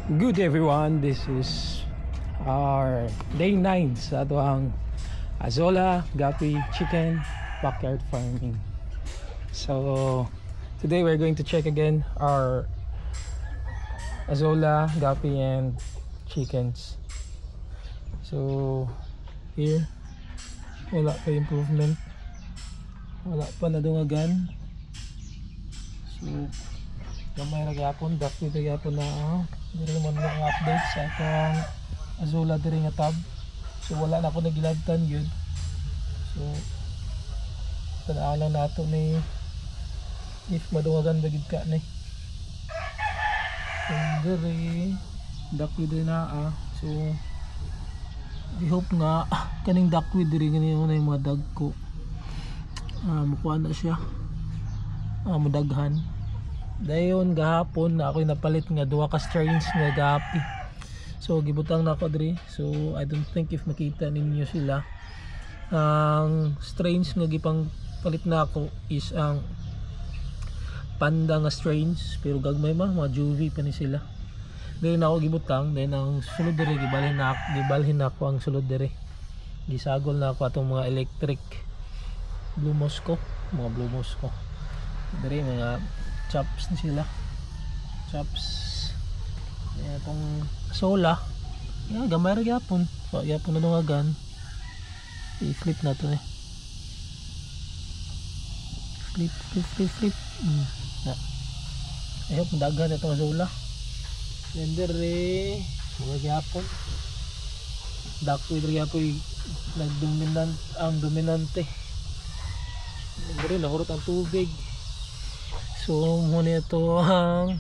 Good everyone, this is our day 9 sa atuang Azola Gapi Chicken Backyard Farming. So today we're going to check again our Azola Gapi and chickens. So here wala pa improvement, wala pa nadungagan. So gamay ra gyapon, dako gyapon na diri naman ang update sa atong Azola diri nga tab. So wala na ako nagilabtan yun. So tanaw lang nato ni if madungagan bagid ka ni. So diri dako diri na so I hope nga kaning dako diri gani na yung mga dagko. Mukuha na siya. Mudaghan. Dayon gahapon na ako'y napalit nga duha ka strains nga gapi. So gibutang na ako diri. So I don't think if makita ninyo sila. Ang strains nga gipang palit na ako is ang panda nga strains, pero gagmay mga juvie pa ni sila. Dili na ako gibutang, then ang sulod diri gibalhin na ako ang sulod diri. Gisagol na ako atong mga electric Blue Moscow, diri mga chops ni sila, chops. Ayan itong sola, yan gamay ra gyapon, so gyapon na dungagan. I-flip na to flip. I hope madagan itong sola. Then dere mga gyapon dako diri gyapon ang dominante. Dere nahurot ang tubig. So muna ito ang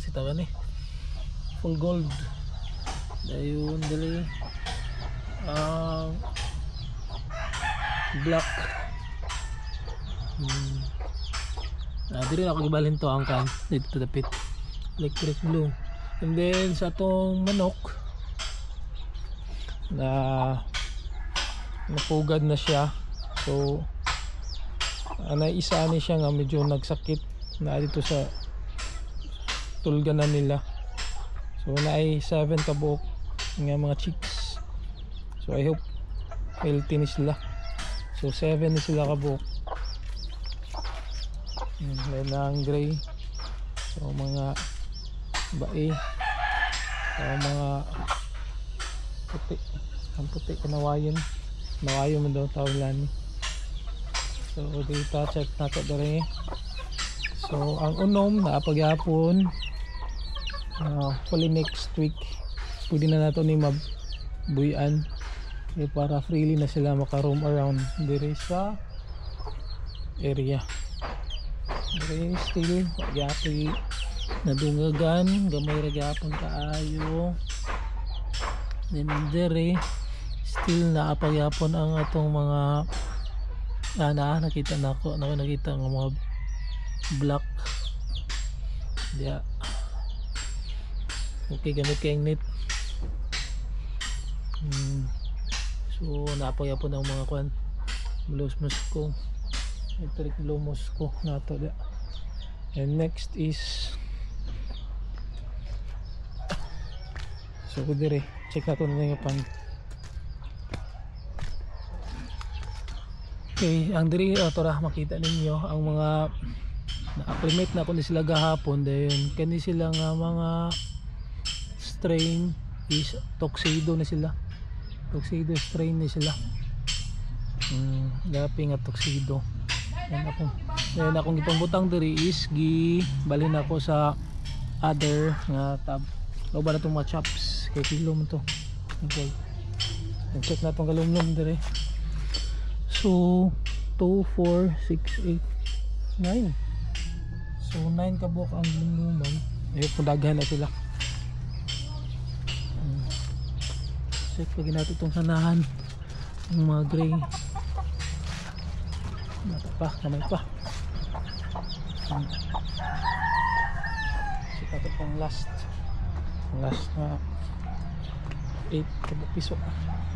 sitawa ni full gold. Dayon dali ang black. Diri ako gibalhin to ang kan dito to the pit electric blue. And then sa atong manok na napugad na siya. So isa ni siya nga medyo nagsakit na dito sa tulganan nila. So naay 7 kabuok nga mga chicks. So I hope healthy ni sila. So 7 ni sila kabuok. Then ang gray. So mga bae. So mga puti. Ang puti kanawayon. Nawayon mo daw tawag lani. So dito check nato dere. So ang unom na pagyapon hopefully next week pwede na nato ni mabuyan para freely na sila maka-roam around dere sa area. Dere still pagyapon nadungagan, gamay ra gyapon kaayo. Then dere still naapagyapon ang atong mga nakita na ako, nakita ng mga black. Okay, gamit kayong net. So naapagyapon ang mga kwan Blue Moscow, electric Blue Moscow nato dia. And next is so dire check nato na yung pan. Okay, ang diri tora makita ninyo ang mga na-acclimate na kundi sila gahapon. Dayon kani sila nga mga strain is tuxedo na sila. Tuxedo strain ni sila. Gapi nga tuxedo. Yan akong gitong butang diri is gibalhin ako sa other nga tab. Loba na itong mga chops kay kilo mo to. Okay. Check na itong kalumlum diri. So 2, 4, 6, 8, 9. So 9 kabuk ang lumluman. Ayun kung daghan na sila. Check pag natin itong sanahan ng mga gray. Mata pa, kamay pa. Check natin itong last na 8 kabuk piso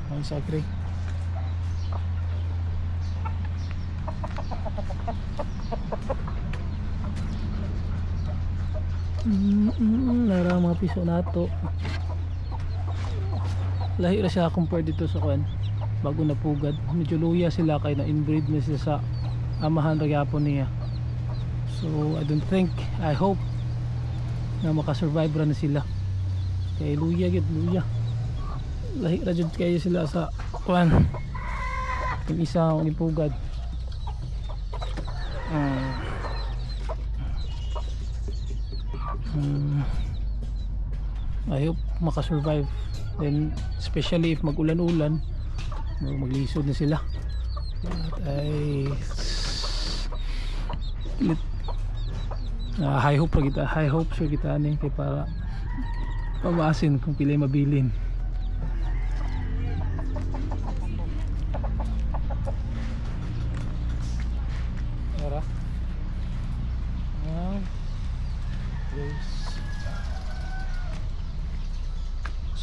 ang isa gray. Nara mga piso nato. Lahi ra siya compare dito sa kuan bago napugad. Medyo luya sila kay na inbreed na sila sa amahan ra gyapon niya. So I hope na makasurvive ra na sila. Kay luya gid luya. Lahi ra jud kayo sila sa kuan. Yung isa ang ipugad. I hope makasurvive. Then especially if magulan-ulan, maglisod na sila. At ay high hope sure kita ni kay para pamasin kung pilay mabilin. Tara.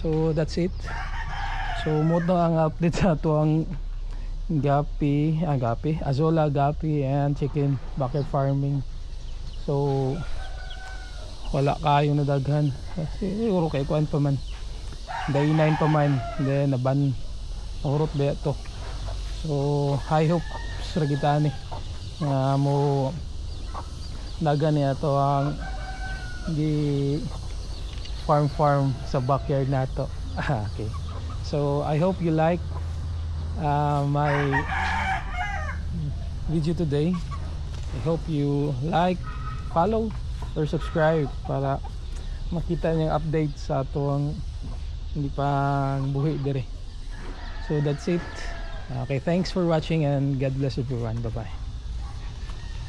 So that's it. So mo to ang update sa tuang gapi, azola gapi and chicken backyard farming. So wala kayo na daghan. Siguro kay kuan pa man. Day 9 pa man, then naban urot ba to. So high hope sa kita ni mo dagan niya to ang di farm sa backyard nato. Okay. So I hope you like my video today. I hope you like, follow or subscribe para makita niyang update sa atong hindi pa buhi dire. So that's it. Okay, thanks for watching and God bless everyone. Bye bye.